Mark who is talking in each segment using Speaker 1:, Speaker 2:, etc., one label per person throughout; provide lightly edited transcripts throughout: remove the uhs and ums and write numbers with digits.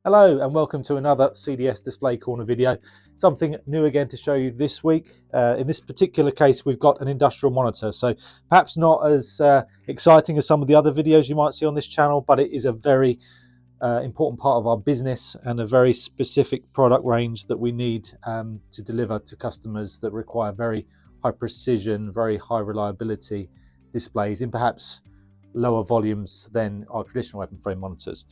Speaker 1: Hello and welcome to another CDS Display Corner video. Something new again to show you this week. In this particular case we've got an industrial monitor, so perhaps not as exciting as some of the other videos you might see on this channel, but it is a very important part of our business and a very specific product range that we need to deliver to customers that require very high precision, very high reliability displays in perhaps lower volumes than our traditional open frame monitors.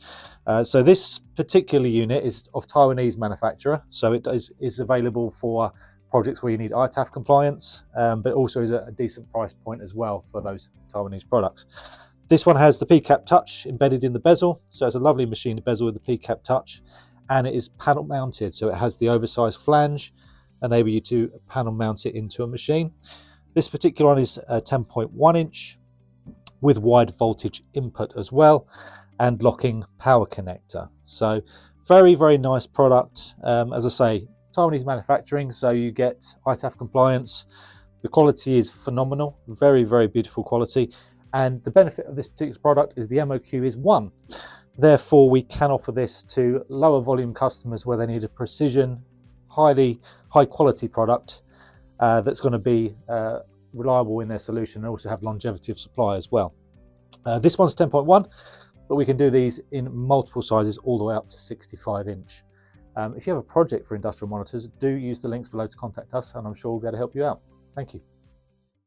Speaker 1: So this particular unit is of Taiwanese manufacturer, so it is available for projects where you need ITAF compliance, but also is a decent price point as well for those Taiwanese products. This one has the P-cap touch embedded in the bezel, so it's a lovely machine bezel with the P-cap touch, and it is panel mounted, so it has the oversized flange, enable you to panel mount it into a machine. This particular one is a 10.1 inch with wide voltage input as well, and locking power connector. So very nice product. As I say, Taiwanese manufacturing, so you get ITAF compliance. The quality is phenomenal, very beautiful quality, and the benefit of this particular product is the MOQ is 1. Therefore we can offer this to lower volume customers where they need a precision, high quality product that's going to be reliable in their solution and also have longevity of supply as well. This one's 10.1, but we can do these in multiple sizes all the way up to 65 inch. If you have a project for industrial monitors, do use the links below to contact us, and I'm sure we'll be able to help you out. Thank you.